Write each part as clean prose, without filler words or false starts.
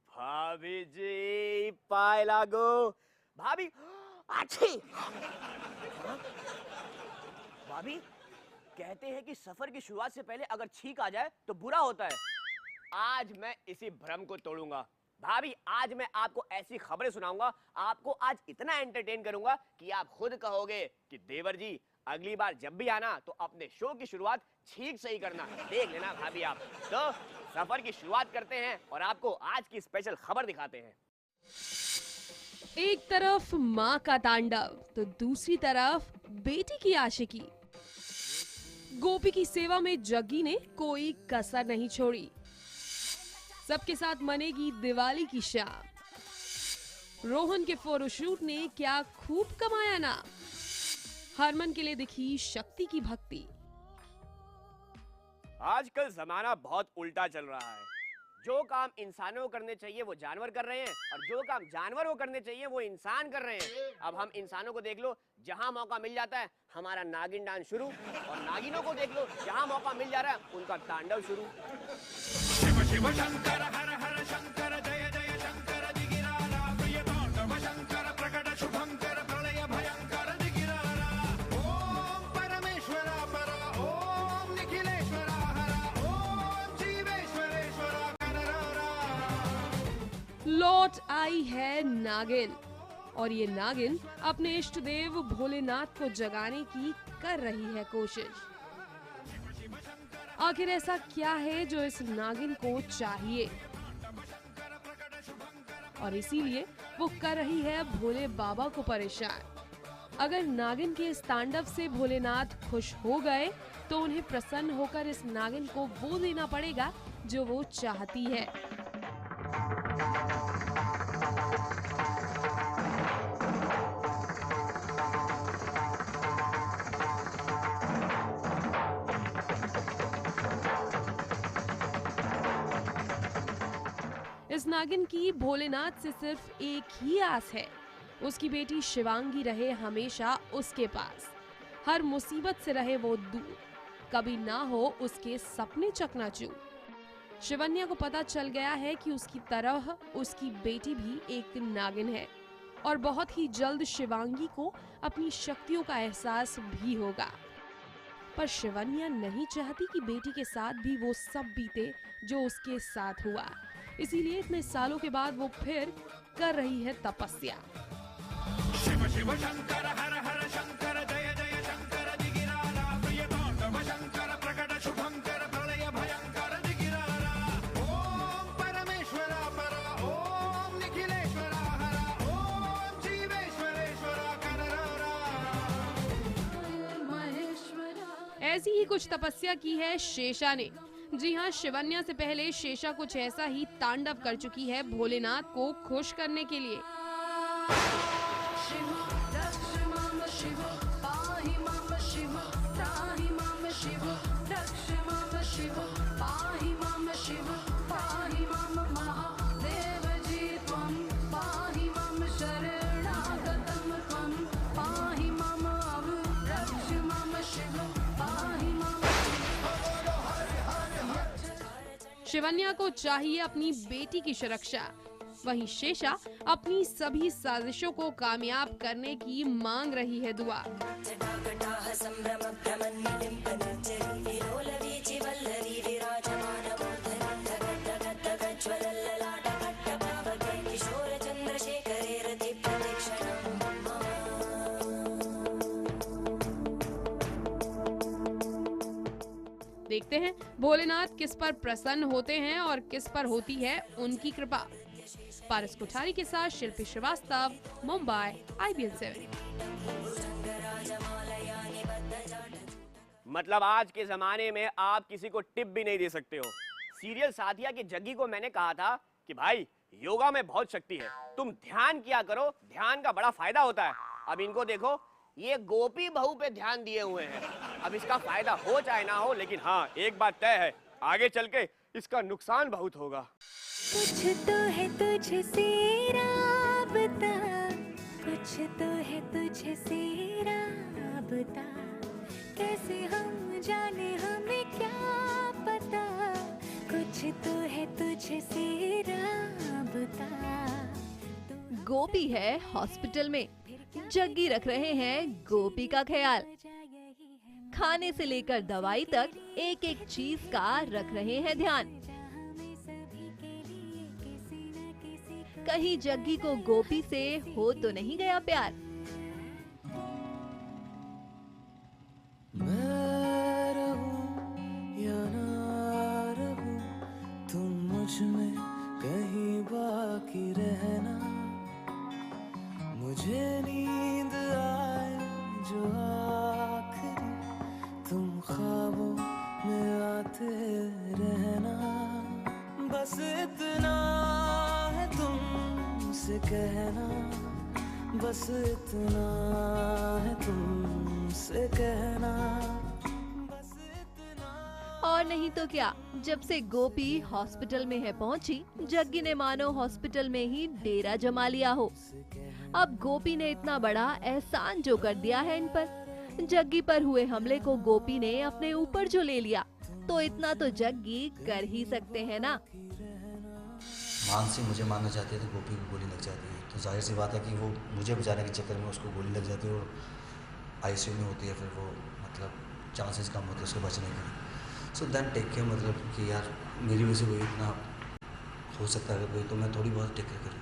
भाभी जी पाए लागो। भाभी अच्छी। भाभी कहते हैं कि सफर की शुरुआत से पहले अगर छींक आ जाए तो बुरा होता है। आज मैं इसी भ्रम को तोड़ूंगा। भाभी आज मैं आपको ऐसी खबरें सुनाऊंगा, आपको आज इतना एंटरटेन करूंगा कि आप खुद कहोगे कि देवर जी अगली बार जब भी आना तो अपने शो की शुरुआत छींक से ही करना। देख लेना भाभी आप। तो सफर की शुरुआत करते हैं और आपको आज की स्पेशल खबर दिखाते हैं। एक तरफ माँ का तांडव तो दूसरी तरफ बेटी की आशिकी। गोपी की सेवा में जग्गी ने कोई कसर नहीं छोड़ी। सबके साथ मनेगी दिवाली की शाम। रोहन के फोटोशूट ने क्या खूब कमाया ना। हरमन के लिए दिखी शक्ति की भक्ति। आजकल जमाना बहुत उल्टा चल रहा है। जो काम इंसानों को करने चाहिए वो जानवर कर रहे हैं और जो काम जानवरों को करने चाहिए वो इंसान कर रहे हैं। अब हम इंसानों को देख लो, जहां मौका मिल जाता है हमारा नागिन डांस शुरू, और नागिनों को देख लो, जहां मौका मिल जा रहा है उनका तांडव शुरू। शिव शिव शंकर हर हर शंकर जय जय शंकर दिगिरारा प्रिय तांडव शंकर प्रकट शुभंकर प्रलय भयंकर दिगिरारा। ओम परमेश्वरा परा ओम निखिलेश्वरा हरा ओम जीवेश्वरेश्वरा। लौट आई है नागिन, और ये नागिन अपने इष्ट देव भोलेनाथ को जगाने की कर रही है कोशिश। आखिर ऐसा क्या है जो इस नागिन को चाहिए, और इसीलिए वो कर रही है भोले बाबा को परेशान। अगर नागिन के इस तांडव से भोलेनाथ खुश हो गए तो उन्हें प्रसन्न होकर इस नागिन को वो देना पड़ेगा जो वो चाहती है। इस नागिन की भोलेनाथ से सिर्फ एक ही आस है, उसकी बेटी शिवांगी रहे हमेशा उसके पास, हर मुसीबत से रहे वो दूर, कभी ना हो उसके सपने चकनाचूर। शिवन्या को पता चल गया है कि उसकी तरह उसकी बेटी भी एक नागिन है, और बहुत ही जल्द शिवांगी को अपनी शक्तियों का एहसास भी होगा। पर शिवन्या नहीं चाहती कि बेटी के साथ भी वो सब बीते जो उसके साथ हुआ, इसीलिए इतने सालों के बाद वो फिर कर रही है तपस्या। शिव शिव शंकर हर हर शंकर जय जय शंकर दिगिरारा प्रिय तांडव शंकर प्रकट शुभंकर प्रलय भयंकर दिगिरारा। ओम परमेश्वरा परा ओम निखिलेश्वरा हरा ओम जीवेश्वरेश्वरा कररा। ऐसी ही कुछ तपस्या की है शेषा ने। जी हाँ, शिवन्या से पहले शेषा कुछ ऐसा ही तांडव कर चुकी है भोलेनाथ को खुश करने के लिए। शिवन्या को चाहिए अपनी बेटी की सुरक्षा, वहीं शेषा अपनी सभी साजिशों को कामयाब करने की मांग रही है दुआ। देखते हैं भोलेनाथ किस पर प्रसन्न होते हैं और किस पर होती है उनकी कृपा। पारस कोठारी के साथ शिल्पी श्रीवास्तव, मुंबई, IBN 7। मतलब आज के जमाने में आप किसी को टिप भी नहीं दे सकते हो। सीरियल साथिया की जग्गी को मैंने कहा था कि भाई योगा में बहुत शक्ति है, तुम ध्यान किया करो, ध्यान का बड़ा फायदा होता है। अब इनको देखो, ये गोपी बहू पे ध्यान दिए हुए हैं। अब इसका फायदा हो चाहे ना हो, लेकिन हाँ एक बात तय है, आगे चल के इसका नुकसान बहुत होगा। कुछ तो है तुझसे राबता, कुछ तो है तुझसे राबता, कैसे हम जाने हमें क्या पता, कुछ तो है तुझसे राबता। गोपी है हॉस्पिटल में, जग्गी रख रहे हैं गोपी का ख्याल। खाने से लेकर दवाई तक एक एक चीज का रख रहे हैं ध्यान। कहीं जग्गी को गोपी से हो तो नहीं गया प्यार। मैं रहूं या ना रहूं, तुम मुझ में कहीं बाकी रहना। मुझे नींद आए जो आखिरी, तुम ख्वाबों में आते रहना। बस इतना है तुमसे कहना, बस इतना है तुमसे कहना, बस इतना। और नहीं तो क्या, जब से गोपी हॉस्पिटल में है पहुंची, जग्गी ने मानो हॉस्पिटल में ही डेरा जमा लिया हो। अब गोपी ने इतना बड़ा एहसान जो कर दिया है इन पर, जग्गी पर हुए हमले को गोपी ने अपने ऊपर जो ले लिया, तो इतना तो जग्गी कर ही सकते हैं ना। मानसी मुझे मारना चाहती है तो गोपी को गोली लग जाती है, तो जाहिर सी बात है कि वो मुझे बचाने के चक्कर में उसको गोली लग जाती है और आईसीयू में होती है, फिर वो मतलब चांसेस कम होते हैं उसके बचने के। सो देन टेक केयर, मतलब कि यार मेरी वजह से कोई इतना हो सकता है कोई, तो मैं थोड़ी बहुत टेक केयर करूँ।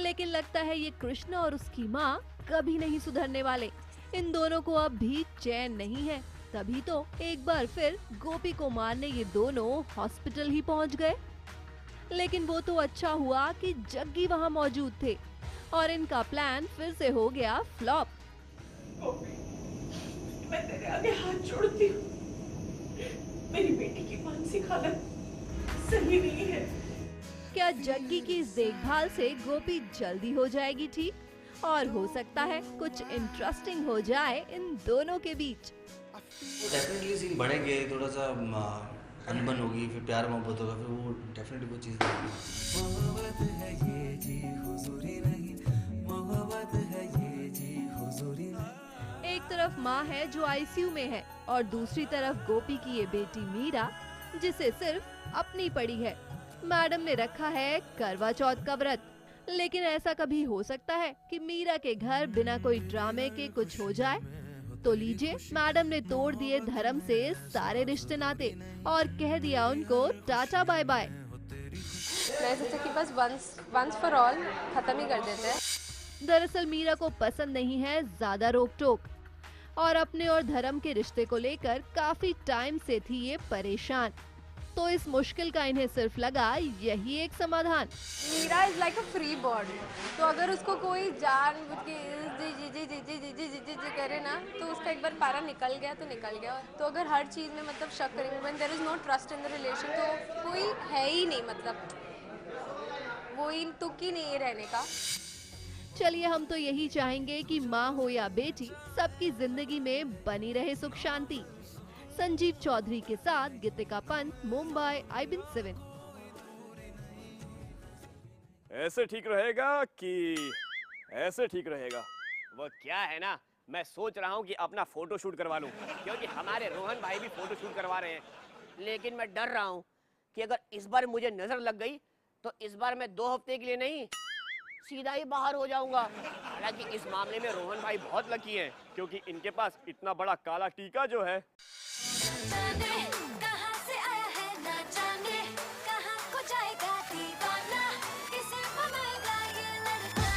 लेकिन लगता है ये कृष्ण और उसकी माँ कभी नहीं सुधरने वाले। इन दोनों को अब भी चैन नहीं है, तभी तो एक बार फिर गोपी को मारने ये दोनों हॉस्पिटल ही पहुंच गए। लेकिन वो तो अच्छा हुआ कि जग्गी वहां मौजूद थे और इनका प्लान फिर से हो गया फ्लॉप। मैं तेरे आगे हाथ जोड़ती हूँ, मेरी बेटी की मानसिक हालत सही नहीं है। क्या जग्गी की इस देखभाल से गोपी जल्दी हो जाएगी ठीक, और हो सकता है कुछ इंटरेस्टिंग हो जाए इन दोनों के बीच। डेफिनेटली सीन बढ़ेंगे, थोड़ा सा अनबन होगी, फिर प्यार मोहब्बत होगा, फिर वो डेफिनेटली वो चीज़ होगी। मोहब्बत है ये जी हुजूरी नहीं, मोहब्बत है ये जी हुजूरी नहीं। एक तरफ माँ है जो आईसीयू में है और दूसरी तरफ गोपी की ये बेटी मीरा, जिसे सिर्फ अपनी पड़ी है। मैडम ने रखा है करवा चौथ का व्रत, लेकिन ऐसा कभी हो सकता है कि मीरा के घर बिना कोई ड्रामे के कुछ हो जाए? तो लीजिए, मैडम ने तोड़ दिए धर्म से सारे रिश्ते नाते और कह दिया उनको टाटा बाय बाय। मैं सोचा कि बस वंस फॉर ऑल खत्म ही कर देते हैं। दरअसल मीरा को पसंद नहीं है ज्यादा रोक टोक और अपने और धर्म के रिश्ते को लेकर काफी टाइम से थी ये परेशान। तो इस मुश्किल का इन्हें सिर्फ लगा यही एक समाधान। Meera is like a free bird, तो अगर उसको कोई जानबूझ के जी करे ना, तो उसका एक बार पारा निकल गया तो निकल गया। तो अगर हर चीज़ में मतलब शक करेंगे, when there is no trust in the relation, तो कोई है ही नहीं, मतलब वो इन तुक ही नहीं है रहने का। चलिए, हम तो यही चाहेंगे कि माँ हो या बेटी, सबकी जिंदगी में बनी रहे सुख शांति। संजीव चौधरी के साथ गीतिका पंत, मुंबई, IBN7। ऐसे ठीक रहेगा कि ऐसे ठीक रहेगा? वो क्या है ना, मैं सोच रहा हूँ कि अपना फोटो शूट करवा लूँ, क्योंकि हमारे रोहन भाई भी फोटो शूट करवा रहे हैं। लेकिन मैं डर रहा हूँ कि अगर इस बार मुझे नजर लग गई तो इस बार मैं 2 हफ्ते के लिए नहीं, सीधा ही बाहर हो जाऊंगा। हालांकि इस मामले में रोहन भाई बहुत लकी हैं, क्योंकि इनके पास इतना बड़ा काला टीका जो है। जाने कहाँ से आया है, ना जाने कहाँ को जाएगा दीवाना, किसे बनाएगा ये लड़का।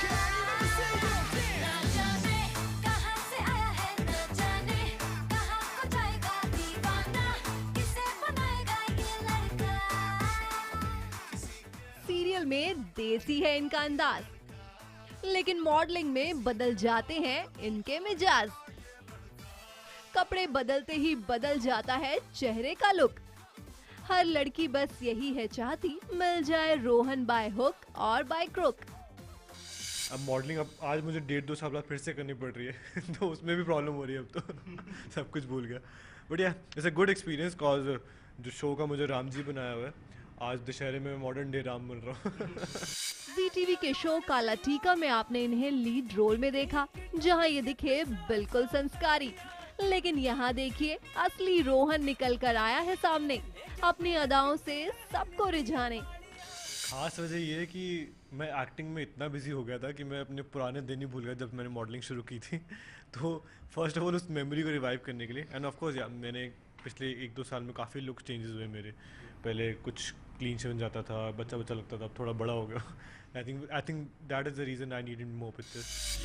ना जाने कहाँ से आया है, ना जाने कहाँ को जाएगा दीवाना, किसे बनाएगा ये लड़का। सीरियल में देसी है इनका अंदाज, लेकिन मॉडलिंग में बदल जाते हैं इनके मिजाज। कपड़े बदलते ही बदल जाता है चेहरे का लुक। हर लड़की बस यही है चाहती, मिल जाए रोहन बाय हुक और बाय क्रुक। अब मॉडलिंग अब आज मुझे 1.5-2 साल बाद फिर से करनी पड़ रही है तो उसमें भी प्रॉब्लम हो रही है अब तो सब कुछ भूल गया। बट या it's a good experience, cause जो शो का मुझे राम जी बनाया हुआ है आज दशहरे में मॉडर्न डे राम मिल रहा हूँ। वीटीवी के शो काला टीका में आपने इन्हें लीड रोल में देखा, जहां ये दिखे बिल्कुल संस्कारी, लेकिन यहाँ देखिए असली रोहन निकल कर आया है सामने, अपनी अदाओं से सबको रिझाने। खास वजह ये है कि मैं एक्टिंग में इतना बिजी हो गया था कि मैं अपने पुराने दिन ही भूल गया जब मैंने मॉडलिंग शुरू की थी। तो फर्स्ट ऑफ ऑल उस मेमोरी को रिवाइव करने के लिए, एंड ऑफ कोर्स यार मैंने पिछले 1-2 साल में काफ़ी लुक चेंजेस हुए मेरे। पहले कुछ क्लीन शेवन जाता था, बच्चा बच्चा लगता था, अब थोड़ा बड़ा हो गया। I think that is the reason I needed more pictures.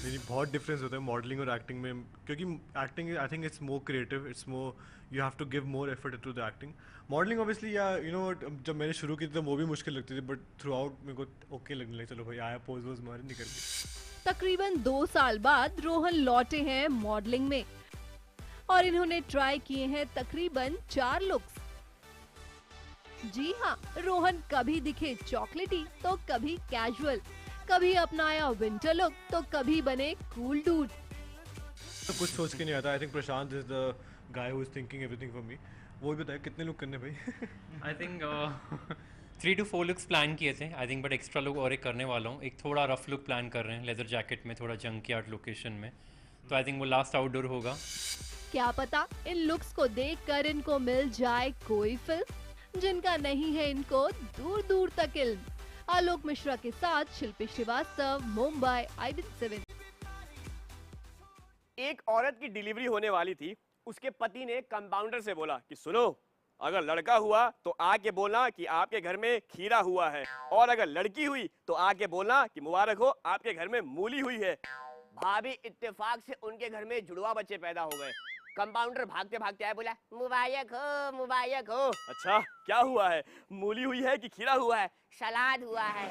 मेरी बहुत डिफरेंस होता है मॉडलिंग और एक्टिंग में, क्योंकि acting I think it's more creative, it's more you have to give more effort to the acting. Modelling obviously या you know जब मैंने शुरू की थी तो वो भी मुश्किल लगती थी, बट थ्रू आउट मेरे को ओके लगने लगा, चलो भाई आया पोज वोज मारे निकल गए। तकरीबन 2 साल बाद रोहन लौटे हैं मॉडलिंग में और इन्होंने ट्राई किए हैं तकरीबन 4 लुक्स। जी हाँ, रोहन कभी दिखे चॉकलेटी तो कभी कैजुअल, कभी अपनाया विंटर लुक तो कभी बने कूल डूड। तो कुछ सोच के नहीं आता। I think Prashant is the guy who is thinking everything for me. वो भी बताया कितने लुक करने भाई। I think 3 to 4 looks plan किए थे I think, but extra look और एक करने वाला हूँ। एक थोड़ा रफ लुक प्लान कर रहे हैं लेदर जैकेट में, थोड़ा जंकी आर्ट लोकेशन में, तो आई थिंक वो लास्ट आउटडोर होगा। क्या पता इन लुक्स को देखकर इनको मिल जाए कोई फिल्म, जिनका नहीं है इनको दूर दूर तक इल्म। आलोक मिश्रा के साथ शिल्पी श्रीवास्तव, मुंबई, IDN7। एक औरत की डिलीवरी होने वाली थी, उसके पति ने कंपाउंडर से बोला कि सुनो, अगर लड़का हुआ तो आके बोलना कि आपके घर में खीरा हुआ है, और अगर लड़की हुई तो आके बोलना कि मुबारक हो आपके घर में मूली हुई है। भाभी इत्तेफाक से उनके घर में जुड़वा बच्चे पैदा हो गए। कंपाउंडर भागते भागते आया, बोला मुबारक हो मुबारक हो। अच्छा क्या हुआ है, मूली हुई है कि खीरा हुआ है? सलाद हुआ है।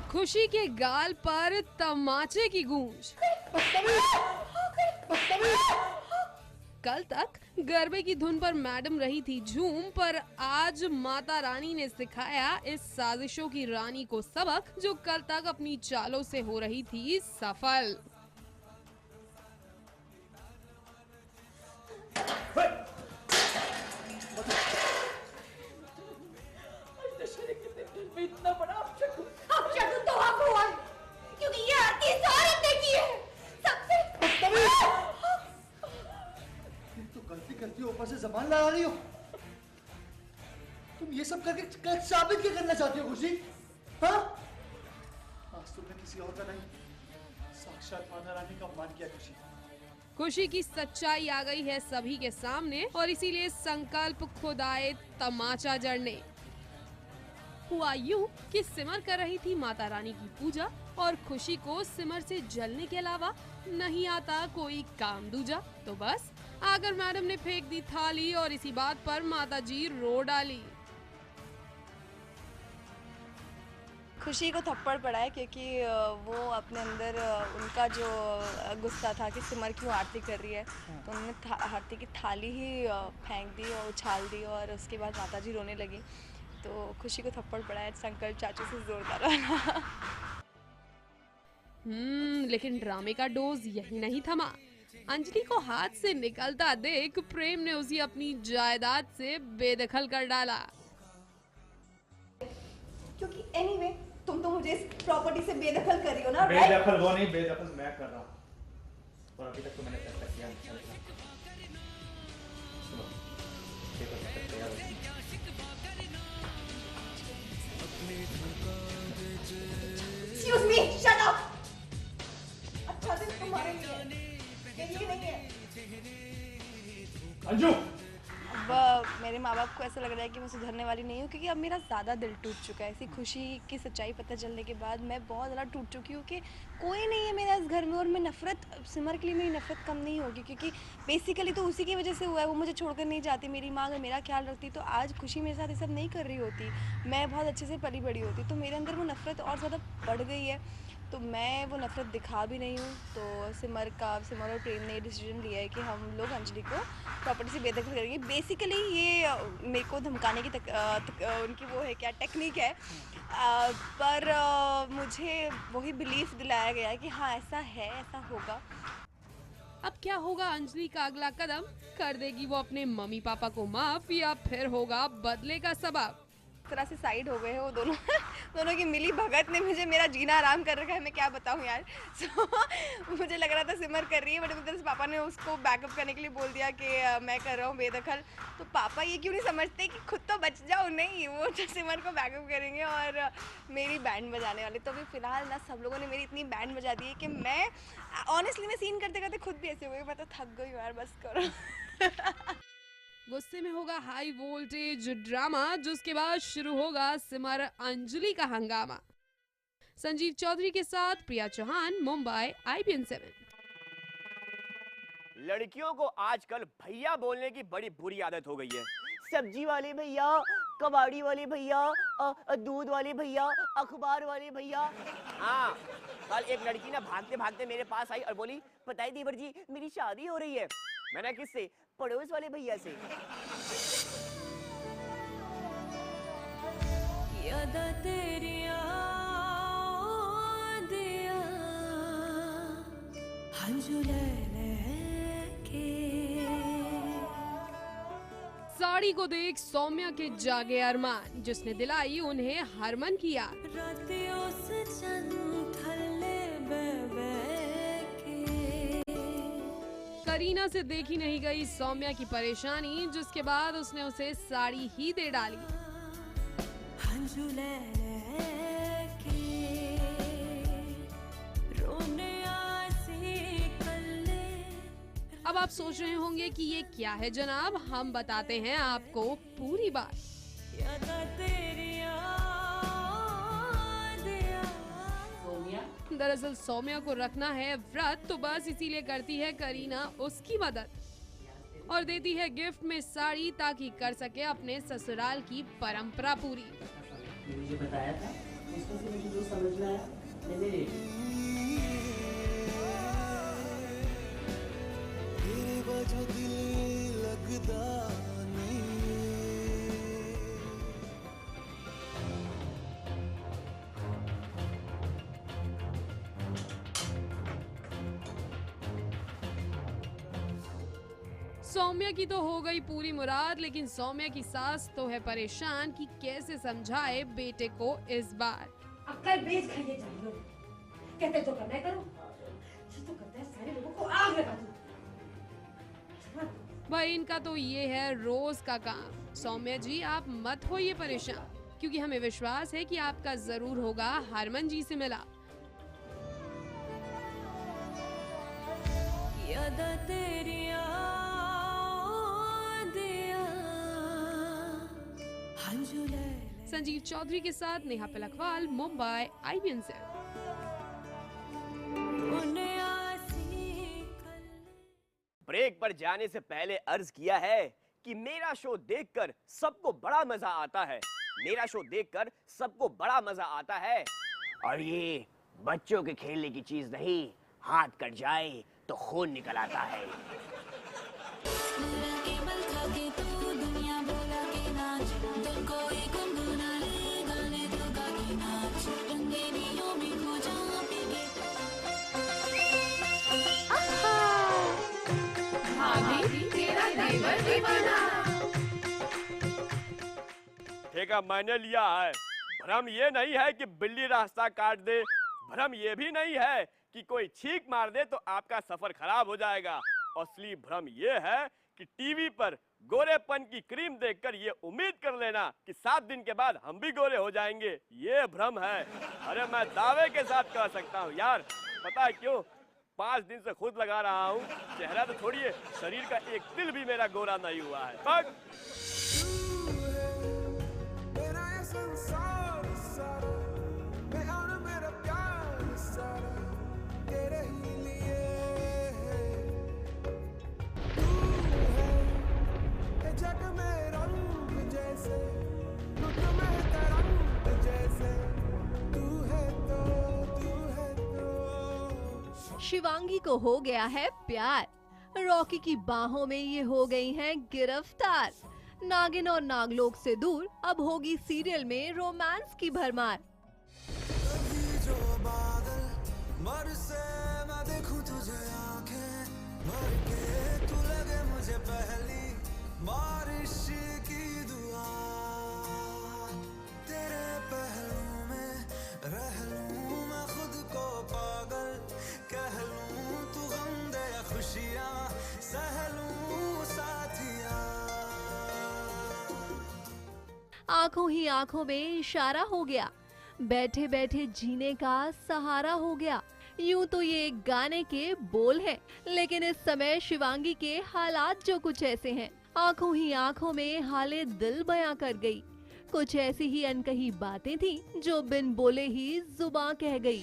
खुशी के गाल पर तमाचे की गूंज। कल तक गरबे की धुन पर मैडम रही थी झूम, पर आज माता रानी ने सिखाया इस साजिशों की रानी को सबक, जो कल तक अपनी चालों से हो रही थी सफल। दशहरे के दिन में इतना बड़ा अपशगुन तो आप हुआ है, क्योंकि ये आरती इस औरत ने की है। सबसे तो गलती करती हो, ऊपर से जबान लड़ा रही हो। तुम ये सब करके कल साबित क्या करना चाहती हो खुशी? हाँ? आज तुमने किसी और का नहीं, साक्षात माता रानी का अपमान किया खुशी। खुशी की सच्चाई आ गई है सभी के सामने, और इसीलिए संकल्प खुद आए तमाचा जड़ने। हुआ यूं कि सिमर कर रही थी माता रानी की पूजा, और खुशी को सिमर से जलने के अलावा नहीं आता कोई काम दूजा। तो बस आकर मैडम ने फेंक दी थाली, और इसी बात पर माता जी रो डाली। खुशी को थप्पड़ पड़ा है क्योंकि वो अपने अंदर उनका जो गुस्सा था कि सिमर क्यों आरती कर रही है, तो उन्होंने आरती की थाली ही फेंक दी और उछाल दी, और उसके बाद माता जी रोने लगी। तो खुशी को थप्पड़ पड़ा है संकल्प चाचू से जोरदार वाला। लेकिन ड्रामे का डोज यही नहीं थमा। अंजलि को हाथ से निकलता देख प्रेम ने उसे अपनी जायदाद से बेदखल कर डाला। क्योंकि anyway, तुम तो मुझे इस प्रॉपर्टी से बेदखल कर रही हो ना, बेदखल वो नहीं, बेदखल मैं कर रहा हूँ, और अभी तक तो मैंने फैसला किया नहीं। Excuse me, shut up. अच्छा दिन तुम्हारे लिए, ये नहीं है। अंजू, अब मेरे माँ बाप को ऐसा लग रहा है कि मैं सुधरने वाली नहीं हूँ, क्योंकि अब मेरा ज़्यादा दिल टूट चुका है। ऐसी खुशी की सच्चाई पता चलने के बाद मैं बहुत ज़्यादा टूट चुकी हूँ कि कोई नहीं है मेरा इस घर में, और मैं नफ़रत सिमर के लिए मेरी नफ़रत कम नहीं होगी, क्योंकि बेसिकली तो उसी की वजह से हुआ है। वो मुझे छोड़कर नहीं जाती। मेरी माँ अगर मेरा ख्याल रखती तो आज खुशी मेरे साथ ये सब नहीं कर रही होती, मैं बहुत अच्छे से पली बड़ी होती। तो मेरे अंदर वो नफ़रत और ज़्यादा बढ़ गई है। तो मैं वो नफरत दिखा भी नहीं हूँ। तो सिमर और प्रेम ने डिसीजन लिया है कि हम लोग अंजलि को प्रॉपर्टी से बेदखल करेंगे। बेसिकली ये मेरे को धमकाने की उनकी वो है क्या टेक्निक है, पर मुझे वही बिलीफ दिलाया गया है कि हाँ ऐसा है, ऐसा होगा। अब क्या होगा अंजलि का अगला कदम? कर देगी वो अपने मम्मी पापा को माफ या फिर होगा बदले का सबब? तरह से साइड हो गए हैं वो दोनों दोनों की मिली भगत ने मुझे मेरा जीना आराम कर रखा है, मैं क्या बताऊं यार। मुझे लग रहा था सिमर कर रही है, बट उधर से पापा ने उसको बैकअप करने के लिए बोल दिया कि मैं कर रहा हूँ बेदखल। तो पापा ये क्यों नहीं समझते कि खुद तो बच जाओ, नहीं वो तो सिमर को बैकअप करेंगे और मेरी बैंड बजाने वाले। तो अभी फिलहाल ना सब लोगों ने मेरी इतनी बैंड बजा दी है कि मैं ऑनेस्टली मैं सीन करते करते खुद भी ऐसे हो गई, मैं तो थक गई यार, बस करो। गुस्से में होगा हाई वोल्टेज ड्रामा, जिसके बाद शुरू होगा सिमर अंजलि का हंगामा। संजीव चौधरी के साथ प्रिया चौहान, मुंबई, IBN 7। लड़कियों को आजकल भैया बोलने की बड़ी बुरी आदत हो गई है। सब्जी वाले भैया, कबाड़ी वाले भैया, दूध वाले भैया, अखबार वाले भैया। हाँ, कल एक लड़की ना भागते भागते मेरे पास आई और बोली, पता है देवर जी मेरी शादी हो रही है। मैंने किससे? पड़ोस वाले भैया से। यादा तेरिया दिया हंजू के। साड़ी को देख सौम्या के जागे अरमान, जिसने दिलाई उन्हें हरमन की याद। रातियों से चंद थल्ले बेबे करीना से देखी नहीं गई सौम्या की परेशानी, जिसके बाद उसने उसे साड़ी ही दे डाली। अब आप सोच रहे होंगे कि ये क्या है जनाब, हम बताते हैं आपको पूरी बात। दरअसल सौम्या को रखना है व्रत, तो बस इसीलिए करती है करीना उसकी मदद और देती है गिफ्ट में साड़ी, ताकि कर सके अपने ससुराल की परंपरा पूरी। मुझे बताया था, उसमें से मुझे जो समझ में आया मैंने ले सौम्या की तो हो गई पूरी मुराद, लेकिन सौम्या की सास तो है परेशान कि कैसे समझाए बेटे को इस बार। अक्कल बेच खाइए जाइए, कहते तो करना है करो, जो तो करता है सारे लोगों को आग लगा दो। भाई इनका तो ये है रोज का काम। सौम्या जी आप मत होइए परेशान, क्योंकि हमें विश्वास है कि आपका जरूर होगा हरमन जी से मिला। यादा तेरिया दिया हंजू संजीव चौधरी के साथ नेहा पलखवाल, मुंबई, IBN 7। ब्रेक पर जाने से पहले अर्ज किया है कि मेरा शो देखकर सबको बड़ा मजा आता है। मेरा शो देखकर सबको बड़ा मजा आता है, और ये बच्चों के खेलने की चीज नहीं, हाथ कट जाए तो खून निकल आता है। ठेका मैंने लिया है। भ्रम ये नहीं है कि बिल्ली रास्ता काट दे, भ्रम ये भी नहीं है कि कोई छींक मार दे तो आपका सफर खराब हो जाएगा। असली भ्रम ये है कि टीवी पर गोरेपन की क्रीम देखकर ये उम्मीद कर लेना कि 7 दिन के बाद हम भी गोरे हो जाएंगे, ये भ्रम है। अरे मैं दावे के साथ कह सकता हूँ यार, पता है क्यों? 5 दिन से खुद लगा रहा हूँ, चेहरा तो छोड़िए, शरीर का एक तिल भी मेरा गोरा नहीं हुआ है। बस जग में रंग जैसे रुत में तरंग जैसे तू है तो शिवांगी को हो गया है प्यार, रॉकी की बाहों में ये हो गई हैं गिरफ्तार। नागिन और नागलोक से दूर अब होगी सीरियल में रोमांस की भरमार। जो बादल बरसे मैं देखूं तुझे आंखें भर के, तू लगे मुझे पहली बारिश की दुआ, तेरे पहलू में रह लूं मैं खुद को पागल, कह लूं तू गम दे या खुशियां सह लूं साथिया। आंखों ही आंखों में इशारा हो गया, बैठे बैठे जीने का सहारा हो गया। यूं तो ये एक गाने के बोल हैं, लेकिन इस समय शिवांगी के हालात जो कुछ ऐसे हैं। आंखों ही आंखों में हाले दिल बयां कर गई। कुछ ऐसी ही अनकही बातें थी जो बिन बोले ही जुबां कह गई।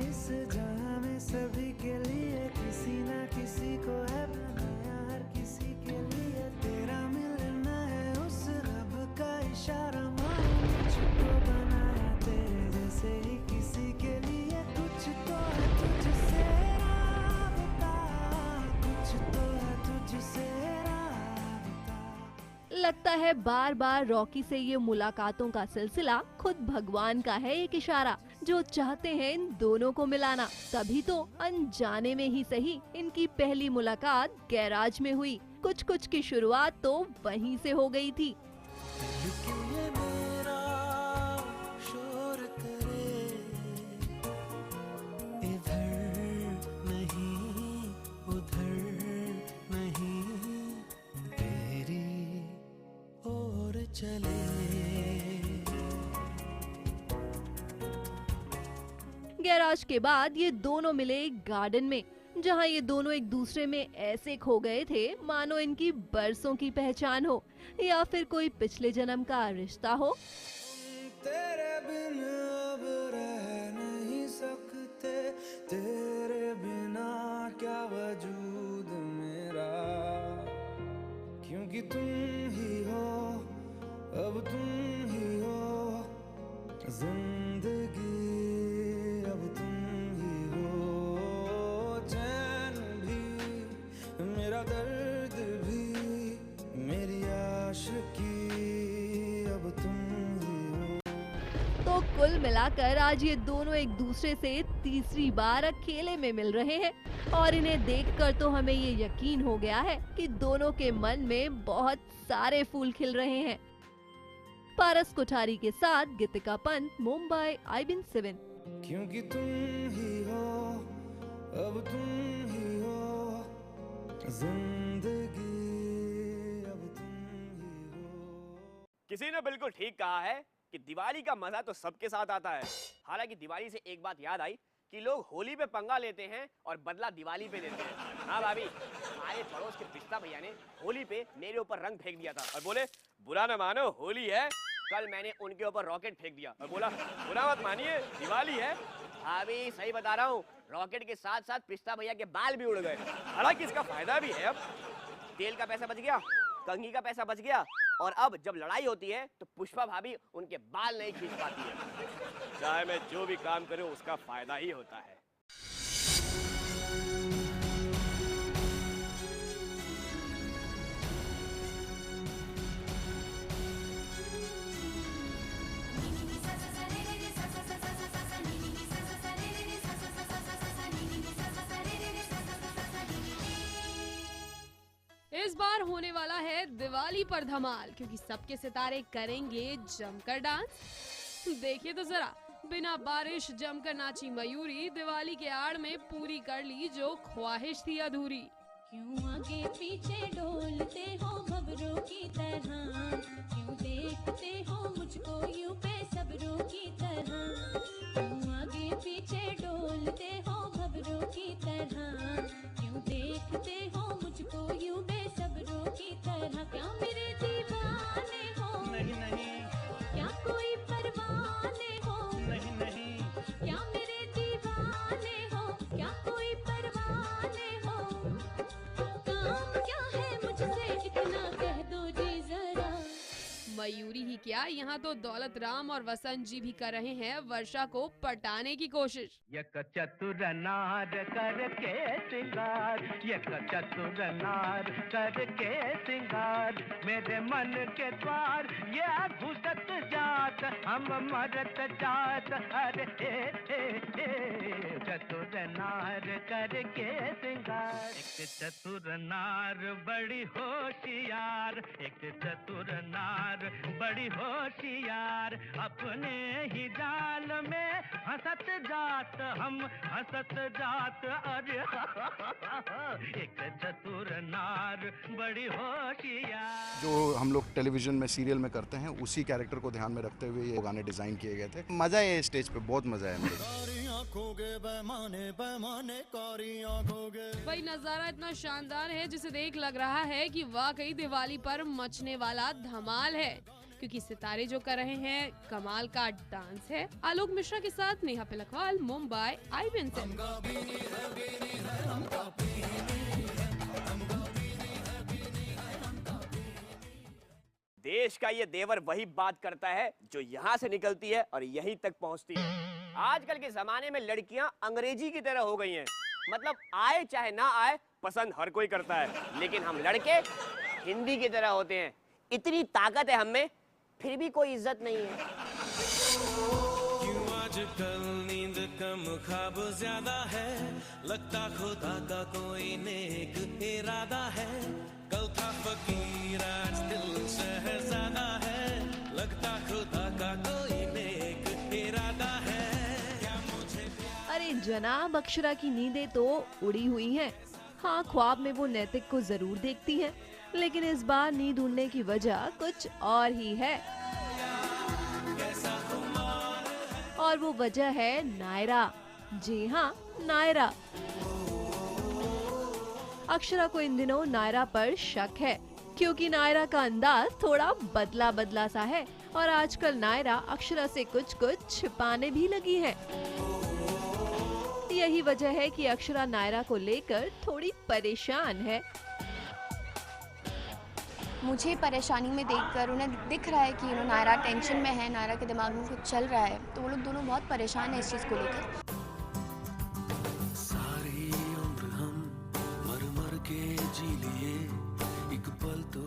इस जहां में सभी के लिए किसी ना किसी को है बनाया, हर किसी के लिए तेरा मिलना है उस रब का इशारा, मुझको बनाया तेरे जैसे ही किसी के लिए, कुछ तो है तुझसे राबता, कुछ तो है तुझसे राबता। लगता है बार बार रॉकी से ये मुलाकातों का सिलसिला खुद भगवान का है एक इशारा, जो चाहते हैं इन दोनों को मिलाना। तभी तो अनजाने में ही सही इनकी पहली मुलाकात गैराज में हुई। कुछ कुछ की शुरुआत तो वहीं से हो गई थी। शोर करे इधर नहीं उधर नहीं, तेरी ओर चले। गैराज के बाद ये दोनों मिले एक गार्डन में, जहाँ ये दोनों एक दूसरे में ऐसे खो गए थे मानो इनकी बरसों की पहचान हो या फिर कोई पिछले जन्म का रिश्ता हो। तेरे बिन अब रह नहीं सकते, तेरे बिना क्या वजूद मेरा, क्योंकि तुम ही हो अब तुम ही हो जिंदगी, अब तुम ही हो चैन भी मेरा दर्द भी मेरी आशिकी, अब तुम ही हो। तो कुल मिलाकर आज ये दोनों एक दूसरे से तीसरी बार अकेले में मिल रहे हैं और इन्हें देखकर तो हमें ये यकीन हो गया है कि दोनों के मन में बहुत सारे फूल खिल रहे हैं। पारस कोठारी के साथ गीतिका पंत, मुंबई IBN7। क्योंकि तुम ही हो अब तुम ही हो जिंदगी, अब तुम ही हो। किसी ने बिल्कुल ठीक कहा है कि दिवाली का मजा तो सबके साथ आता है। हालांकि दिवाली से एक बात याद आई कि लोग होली पे पंगा लेते हैं और बदला दिवाली पे देते हैं। हाँ भाभी, हमारे पड़ोस के पिस्ता भैया ने होली पे मेरे ऊपर रंग फेंक दिया था और बोले बुरा न मानो होली है। कल मैंने उनके ऊपर रॉकेट फेंक दिया और बोला बुरा मत मानिए दिवाली है। भाभी सही बता रहा हूँ, रॉकेट के साथ साथ पिस्ता भैया के बाल भी उड़ गए। हालांकि इसका फायदा भी है, अब तेल का पैसा बच गया, कंघी का पैसा बच गया, और अब जब लड़ाई होती है तो पुष्पा भाभी उनके बाल नहीं खींच पाती है। चाहे मैं जो भी काम करूं उसका फायदा ही होता है। इस बार होने वाला है दिवाली पर धमाल, क्योंकि सबके सितारे करेंगे जमकर डांस। देखिए तो जरा, बिना बारिश जमकर नाची मयूरी, दिवाली के आड़ में पूरी कर ली जो ख्वाहिश थी अधूरी। क्यों आगे पीछे डोलते हो भंवरों की तरह, क्यों देखते हो मुझको यूं बेसब्रों की तरह, क्यों आगे पीछे डोलते हो भंवरों की तरह, क्यों देखते हो मुझको यूं बेसब्रों की तरह। क्या मेरे दीवाने हो? नहीं नहीं। क्या कोई परवाने हो? नहीं नहीं। क्या मेरे दीवाने हो? क्या कोई परवाने हो? काम क्या है मुझसे इतना कह दो जी जरा। मयूरी ही क्या, यहाँ तो दौलत राम और वसंत जी भी कर रहे हैं वर्षा को पटाने की कोशिश। एक चतुर नार करके सिंगार, एक चतुर नार करके सिंगार, मेरे मन के द्वार ये घुसत जात, हम मरत जात, अरे चतुर नार करके सिंगार। एक चतुर नार बड़ी होशियार, एक चतुर नार बड़ी होशियार, अपने ही जाल में हंसत जात, हम हंसत जात, अरे एक चतुर नार बड़ी होशियार। जो हम लोग टेलीविजन में सीरियल में करते हैं उसी कैरेक्टर को ध्यान में रखते हुए ये गाने डिजाइन किए गए थे। मजा है स्टेज पे, बहुत मजा है मेरे। भाई नजारा इतना शानदार है जिसे देख लग रहा है कि वाकई दिवाली पर मचने वाला धमाल है, क्योंकि सितारे जो कर रहे हैं कमाल का डांस है। आलोक मिश्रा के साथ नेहा पिलखवाल, मुंबई IBN से। देश का ये देवर वही बात करता है जो यहाँ से निकलती है और यहीं तक पहुँचती है। आजकल के जमाने में लड़कियां अंग्रेजी की तरह हो गई हैं। मतलब आए चाहे ना आए पसंद हर कोई करता है, लेकिन हम लड़के हिंदी की तरह होते हैं। इतनी ताकत है हम में, फिर भी कोई इज्जत नहीं है। क्यों आजकल नींद कम ख्वाब ज्यादा है, लगता खुदा का कोई नेक इरादा है, कल था फकीर आज दिल शहजादा है, लगता खुदा का कोई नेक इरादा है। अरे जनाब, अक्षरा की नींदें तो उड़ी हुई हैं। हाँ, ख्वाब में वो नैतिक को जरूर देखती हैं, लेकिन इस बार नींद उड़ने की वजह कुछ और ही है, और वो वजह है नायरा। जी हाँ, नायरा। अक्षरा को इन दिनों नायरा पर शक है, क्योंकि नायरा का अंदाज थोड़ा बदला बदला सा है, और आजकल नायरा अक्षरा से कुछ कुछ छिपाने भी लगी है। यही वजह है कि अक्षरा नायरा को लेकर थोड़ी परेशान है। मुझे परेशानी में देखकर उन्हें दिख रहा है कि नायरा टेंशन में है, नायरा के दिमाग में कुछ चल रहा है, तो वो लोग दोनों बहुत परेशान है इस चीज़ को लेकर। सारी उम्र हम मर मर के जी लिए, एक पल तो।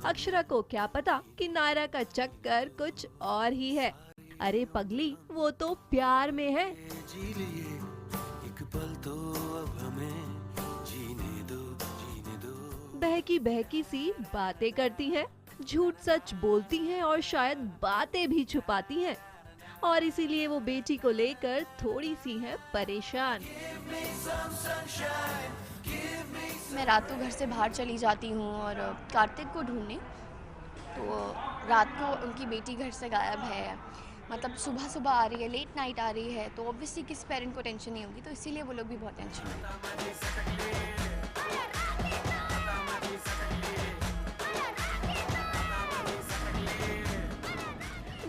अक्षरा को क्या पता कि नायरा का चक्कर कुछ और ही है। अरे पगली, वो तो प्यार में है। जी लिए एक पल तो अब हमें जीने दो, जीने दो। बहकी बहकी सी बातें करती हैं, झूठ सच बोलती हैं और शायद बातें भी छुपाती हैं, और इसीलिए वो बेटी को लेकर थोड़ी सी है परेशान। मैं रात को घर से बाहर चली जाती हूँ और कार्तिक को ढूंढने, तो रात को उनकी बेटी घर से गायब है, मतलब सुबह सुबह आ रही है, लेट नाइट आ रही है, तो ऑब्वियसली किस पेरेंट को टेंशन नहीं होगी, तो इसीलिए वो लोग भी बहुत टेंशन में।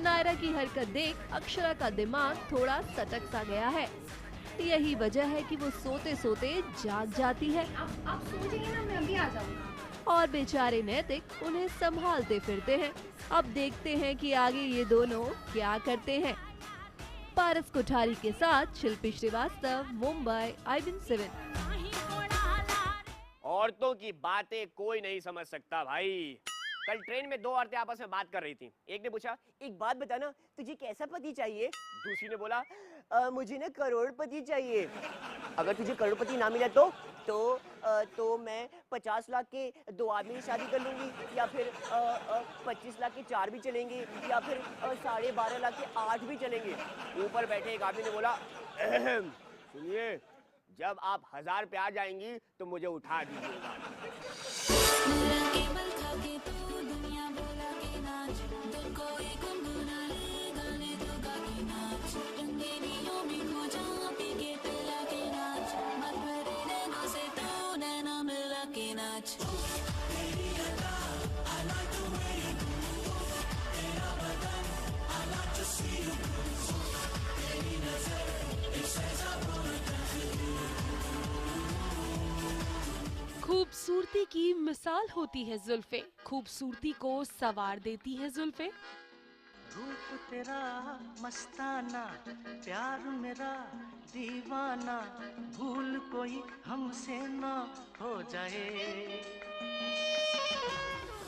नायरा की हरकत देख अक्षरा का दिमाग थोड़ा सटक सा गया है। यही वजह है कि वो सोते सोते जाग जाती है। आप सो जाइए ना, मैं अभी आ जाऊंगा। और बेचारे नैतिक उन्हें संभालते फिरते हैं। अब देखते हैं कि आगे ये दोनों क्या करते हैं। पारस कोठारी के साथ शिल्पी श्रीवास्तव, मुंबई IBN 7। औरतों की बातें कोई नहीं समझ सकता भाई। कल ट्रेन में दो औरतें आपस में बात कर रही थी। एक ने पूछा, एक बात बताना, तुझे कैसा पति चाहिए? दूसरी ने बोला, मुझे ना करोड़पति चाहिए। अगर तुझे करोड़पति ना मिला तो मैं 50 लाख के 2 आदमी की शादी कर लूंगी, या फिर 25 लाख के 4 भी चलेंगे, या फिर 12.5 लाख के 8 भी चलेंगे। ऊपर बैठे एक आदमी ने बोला, सुनिए, जब आप 1000 पे आ जाएंगी तो मुझे उठा दीजिएगा। खूबसूरती की मिसाल होती है जुल्फे, खूबसूरती को संवार देती हैं जुल्फे। रूप तेरा मस्ताना, प्यार मेरा दीवाना, भूल कोई हमसे ना हो जाए।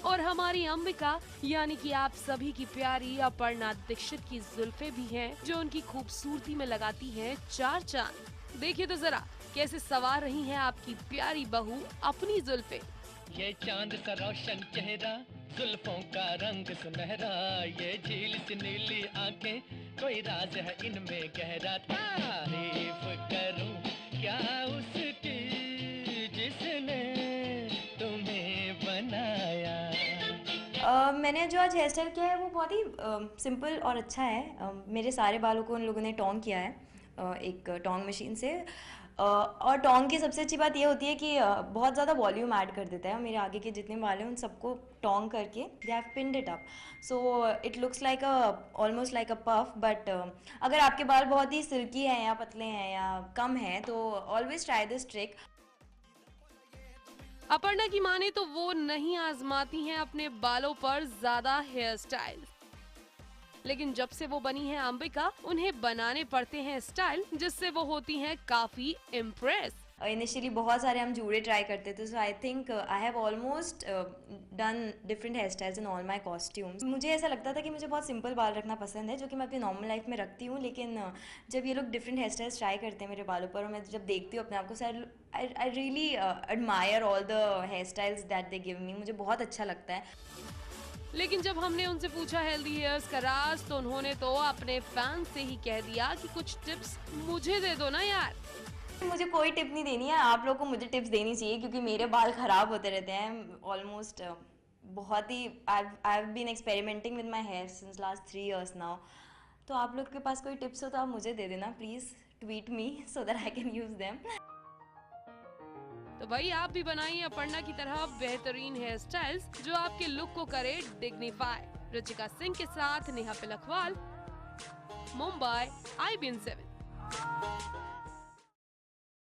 और हमारी अंबिका यानी कि आप सभी की प्यारी अपर्णा दीक्षित की जुल्फे भी हैं जो उनकी खूबसूरती में लगाती हैं चार चांद। देखिए तो जरा कैसे सवार रही हैं आपकी प्यारी बहू अपनी जुल्फे। ये चांद सा रोशन चेहरा, जुल्फों का रंग सुनहरा, ये झील सी नीली आंखें, कोई राज है इनमें गहरा। तारीफ करूं क्या उसकी जिसने तुम्हें बनाया। मैंने जो आज हेयर स्टाइल किया है वो बहुत ही सिंपल और अच्छा है। मेरे सारे बालों को उन लोगों ने टोंग किया है एक टोंग मशीन से। और टोंग की सबसे अच्छी बात ये होती है कि बहुत ज़्यादा वॉल्यूम ऐड कर देता है। मेरे आगे के जितने बाल हैं उन सबको टोंग करके they have pinned it up, so it looks like almost like a puff. But अगर आपके बाल बहुत ही सिल्की हैं या पतले हैं या कम हैं तो always try this trick. Aparna की माने तो वो नहीं आजमाती हैं अपने बालों पर ज्यादा हेयर स्टाइल, लेकिन जब से वो बनी है अंबिका उन्हें बनाने पड़ते हैं स्टाइल जिससे वो होती हैं काफी इम्प्रेस। इनिशियली बहुत सारे हम जूड़े ट्राई करते थे, so I think I have almost done different hair styles in all my costumes. मुझे ऐसा लगता था कि मुझे बहुत सिंपल बाल रखना पसंद है, जो कि मैं अपनी नॉर्मल लाइफ में रखती हूँ, लेकिन जब ये लोग डिफरेंट हेयर स्टाइल्स ट्राई करते हैं मेरे बालों पर और मैं जब देखती हूँ अपने आप को, I really admire all the hair styles that they give me. मुझे बहुत अच्छा लगता है। लेकिन जब हमने उनसे पूछा हेल्दी हेयर्स का राज तो उन्होंने तो अपने फैन से ही कह दिया कि कुछ टिप्स मुझे दे दो ना यार। मुझे कोई टिप नहीं देनी है, आप लोग को मुझे टिप्स देनी चाहिए क्योंकि मेरे बाल खराब होते रहते हैं ऑलमोस्ट बहुत ही। I have been experimenting with my hair since last 3 years now. तो आप लोग के पास कोई टिप्स हो तो आप मुझे दे देना please, tweet me so that I can use them. तो भाई आप भी बनाइए अपर्णा की तरह बेहतरीन हेयर स्टाइल्स जो आपके लुक को करे डिग्निफाई। रुचिका सिंह के साथ नेहा पिलखवाल, मुंबई, IBN 7।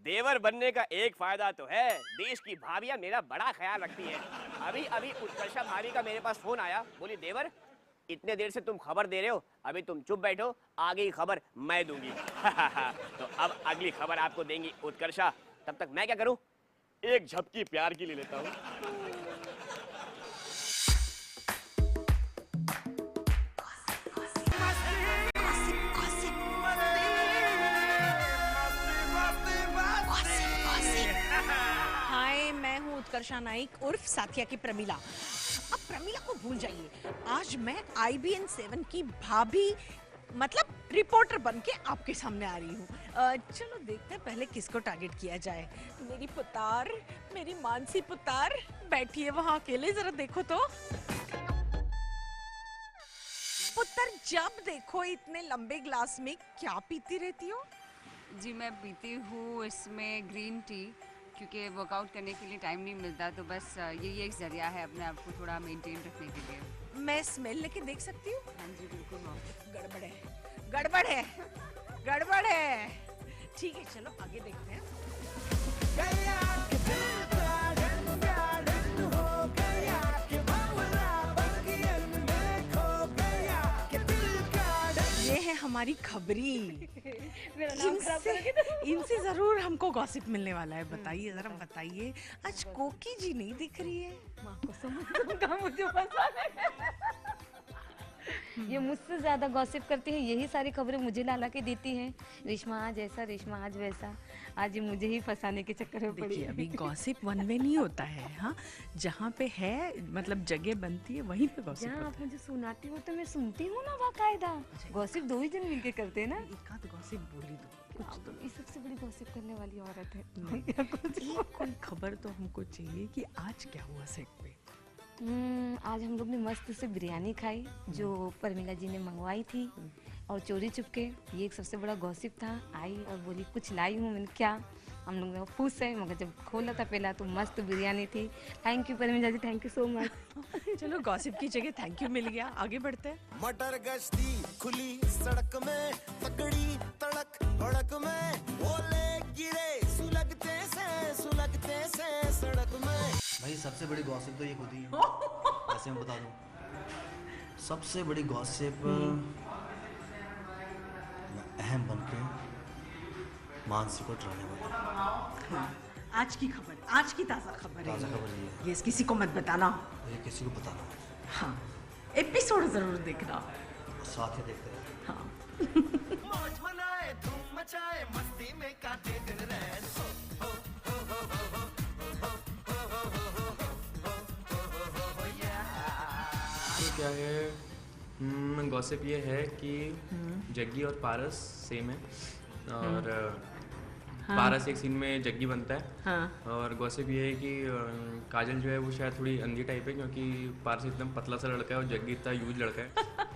देवर बनने का एक फायदा तो है, देश की भाभियां मेरा बड़ा ख्याल रखती हैं। अभी अभी उत्कर्षा भाभी का मेरे पास फोन आया, बोली देवर इतने देर से तुम खबर दे रहे हो, अभी तुम चुप बैठो, आगे की खबर मैं दूंगी। तो अब अगली खबर आपको देंगी उत्कर्षा, तब तक मैं क्या करूं, एक झपकी प्यार की ले लेता हूं। हाय, मैं हूँ उत्कर्षा नाइक उर्फ साथिया की प्रमीला। अब प्रमीला को भूल जाइए, आज मैं IBN 7 की भाभी मतलब रिपोर्टर बन के आपके सामने आ रही हूँ। चलो देखते हैं पहले किसको टारगेट किया जाए। मेरी पुतार, मेरी मानसी पुतार बैठी है वहाँ अकेले, जरा देखो तो। पुत्र जब देखो इतने लंबे ग्लास में क्या पीती रहती हो? जी मैं पीती हूँ इसमें ग्रीन टी, क्योंकि वर्कआउट करने के लिए टाइम नहीं मिलता, तो बस यही एक जरिया है अपने आप को थोड़ा मेंटेन रखने के लिए। मैं स्मेल लेके देख सकती हूँ? हाँ जी बिल्कुल। गड़बड़ है, गड़बड़ है, गड़बड़ है। ठीक है चलो आगे देखते हैं। ये है हमारी खबरी। इनसे जरूर हमको गॉसिप मिलने वाला है। बताइए जरा बताइए, आज कोकी जी नहीं दिख रही है। माँ को समझ मुझे ये मुझसे ज्यादा गॉसिप करती है, यही सारी खबरें मुझे ला के देती हैं। रेशमा आज ऐसा, रेशमा आज वैसा, आज ये मुझे ही फंसाने के चक्कर में पड़ी देखिए है। अभी गॉसिप वन वे नहीं होता है। हाँ, जहाँ पे है मतलब जगह बनती है वहीं पे गॉसिप जहाँ होता आप मुझे सुनाती हो तो मैं सुनती हूँ ना बाकायदा। गॉसिप 2 ही जन मिलके करते हैं ना। एक आध गॉसिप बोली दो कुछ तो। ये सबसे बड़ी गॉसिप करने वाली औरत है। एक कोई खबर तो हमको चाहिए कि आज क्या हुआ सेट पे। आज हम लोग ने मस्त से बिरयानी खाई जो परमिला जी ने मंगवाई थी, और चोरी चुपके। ये एक सबसे बड़ा गॉसिप था। आई और बोली कुछ लाई हूँ, मैंने क्या, हम लोग ने खुश है, मगर जब खोला था पहला तो मस्त बिरयानी थी। Thank you Parmila ji, thank you so much. चलो गॉसिप की जगह थैंक यू मिल गया, आगे बढ़ते हैं। मटर गश्ती खुली सड़क में, तगड़ी तड़क भड़क में, ओले गिरे सुलगते से सड़क में। भाई सबसे बड़ी गॉसिप तो ये खुद ही है। ऐसे में बता दूँ, सबसे बड़ी गॉसिप अहम बन के मानसी को डराने वाला। हाँ, आज की खबर, आज की ताज़ा खबर है। ताज़ा खबर ये है। ये किसी को मत बताना। ये किसी को बताना। हाँ, एपिसोड जरूर देखना। साथ ही देखते हैं। हाँ। मौज मनाए धूम मचाए मस्ती में काटे दिन रैन तो क्या है, गॉसिप ये है कि जग्गी और पारस सेम है और हाँ। पारस एक सीन में जग्गी बनता है। हाँ। और गॉसिप ये है कि काजल जो है वो शायद थोड़ी अंधी टाइप है, क्योंकि पारस एकदम पतला सा लड़का है और जग्गी इतना यूज लड़का है,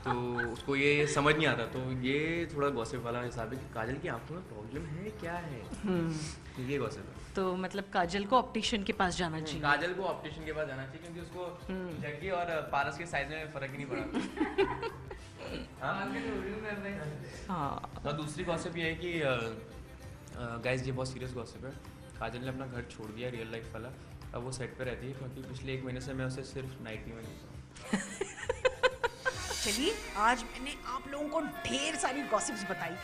तो उसको ये समझ नहीं आता। तो ये थोड़ा गॉसिप वाला हिसाब है कि काजल की आंखों में प्रॉब्लम है क्या है, ये गॉसिप है। तो मतलब काजल को ऑप्टिशियन के पास जाना चाहिए। काजल को ऑप्टिशियन के पास जाना चाहिए, क्योंकि उसको जग्गी और पारस के साइज में फर्क ही नहीं पड़ा। हाँ। और दूसरी गॉसिप ये है कि गाइस, ये बहुत सीरियस गॉसिप है। काजल ने अपना घर छोड़ दिया रियल लाइफ वाला, अब वो सेट पे रहती है, क्योंकि पिछले 1 महीने से मैं उसे सिर्फ नाइटी में देखता हूँ। चलिए, आज मैंने आप लोगों को ढेर सारी गॉसिप्स बताई,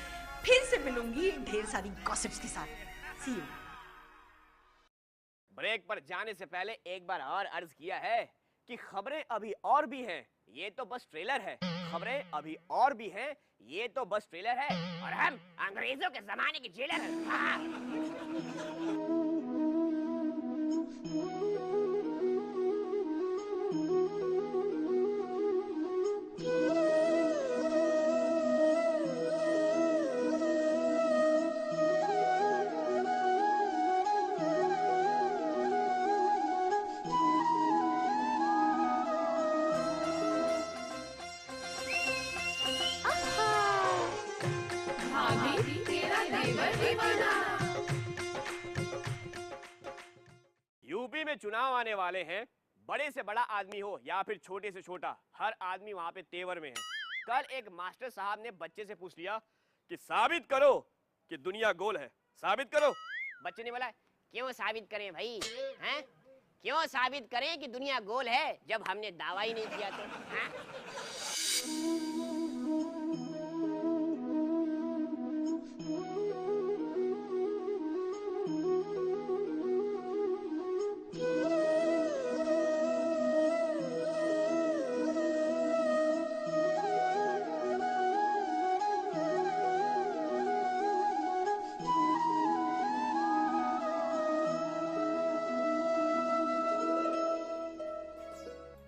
फिर से मिलूंगी ढेर सारी गॉसिप्स के साथ। सी यू। ब्रेक पर जाने से पहले एक बार और अर्ज किया है कि खबरें अभी और भी हैं, ये तो बस ट्रेलर है। खबरें अभी और भी हैं, ये तो बस ट्रेलर है, और हम अंग्रेजों के जमाने के जेलर हैं। हाँ। यूपी में चुनाव आने वाले हैं। बड़े से बड़ा आदमी हो या फिर छोटे से छोटा, हर आदमी वहां पे तेवर में है। कल एक मास्टर साहब ने बच्चे से पूछ लिया कि साबित करो कि दुनिया गोल है, साबित करो। बच्चे ने बोला, क्यों साबित करें भाई, हैं? क्यों साबित करें कि दुनिया गोल है जब हमने दावा ही नहीं किया तो, हैं?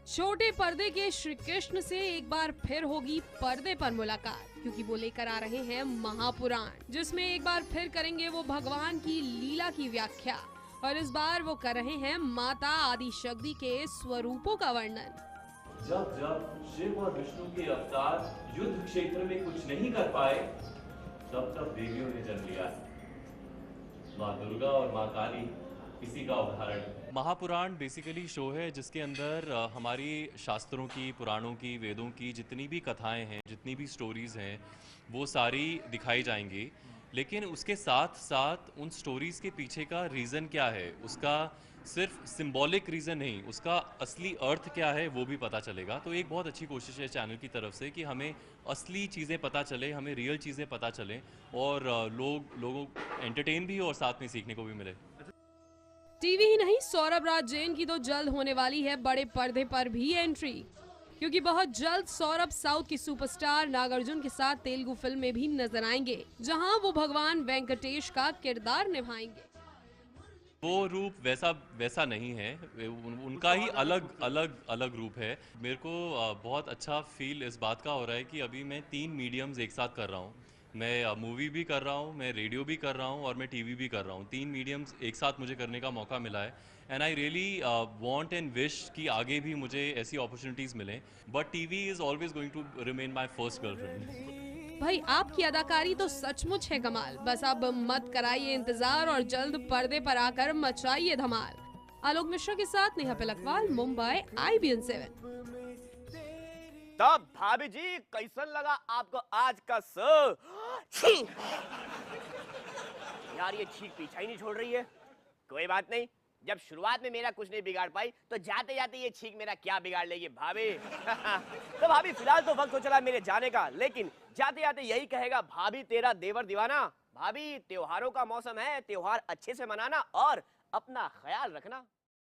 छोटे पर्दे के श्री कृष्ण से एक बार फिर होगी पर्दे पर मुलाकात, क्योंकि वो लेकर आ रहे हैं महापुराण, जिसमें एक बार फिर करेंगे वो भगवान की लीला की व्याख्या। और इस बार वो कर रहे हैं माता आदि शक्ति के स्वरूपों का वर्णन। जब जब शिव और विष्णु के अवतार युद्ध क्षेत्र में कुछ नहीं कर पाए, तब तब देवियों ने जन्म लिया। माँ दुर्गा और माँ काली इसी का उदाहरण। महापुराण बेसिकली शो है जिसके अंदर हमारी शास्त्रों की, पुराणों की, वेदों की जितनी भी कथाएं हैं, जितनी भी स्टोरीज़ हैं, वो सारी दिखाई जाएंगी। लेकिन उसके साथ साथ उन स्टोरीज़ के पीछे का रीज़न क्या है, उसका सिर्फ सिंबॉलिक रीज़न नहीं, उसका असली अर्थ क्या है वो भी पता चलेगा। तो एक बहुत अच्छी कोशिश है चैनल की तरफ से कि हमें असली चीज़ें पता चले, हमें रियल चीज़ें पता चलें, और लोगों एंटरटेन भी हो और साथ में सीखने को भी मिले। टीवी ही नहीं, सौरभ राज जैन की तो जल्द होने वाली है बड़े पर्दे पर भी एंट्री, क्योंकि बहुत जल्द सौरभ साउथ की सुपरस्टार नागार्जुन के साथ तेलुगु फिल्म में भी नजर आएंगे, जहां वो भगवान वेंकटेश का किरदार निभाएंगे। वो रूप वैसा नहीं है, उनका ही अलग रूप है। मेरे को बहुत अच्छा फील इस बात का हो रहा है कि अभी मैं 3 मीडियम्स एक साथ कर रहा हूँ। मैं मूवी भी कर रहा हूँ, मैं रेडियो भी कर रहा हूँ और मैं टीवी भी कर रहा हूँ। 3 मीडियम्स एक साथ मुझे करने का मौका मिला है, and I really want and wish कि आगे भी मुझे ऐसी अपॉर्चुनिटीज़ मिलें। But TV is always going to remain my first girlfriend. भाई, आपकी अदाकारी तो सचमुच है कमाल। बस अब मत कराइए इंतजार और जल्द पर्दे पर आकर मचाइए धमाल। आलोक मिश्रा के साथ नेहा पिलकवाल, मुंबई, IBN 7। तब भाभी जी, कैसन लगा आपको आज का शो? यार ये छींक पीछा ही नहीं छोड़ रही है। कोई बात नहीं, जब शुरुआत में मेरा कुछ नहीं बिगाड़ पाई तो जाते जाते ये छींक मेरा क्या बिगाड़ लेगी भाभी। तो भाभी फिलहाल तो वक्त हो चला मेरे जाने का, लेकिन जाते जाते यही कहेगा भाभी तेरा देवर दीवाना। भाभी त्योहारों का मौसम है, त्योहार अच्छे से मनाना और अपना ख्याल रखना।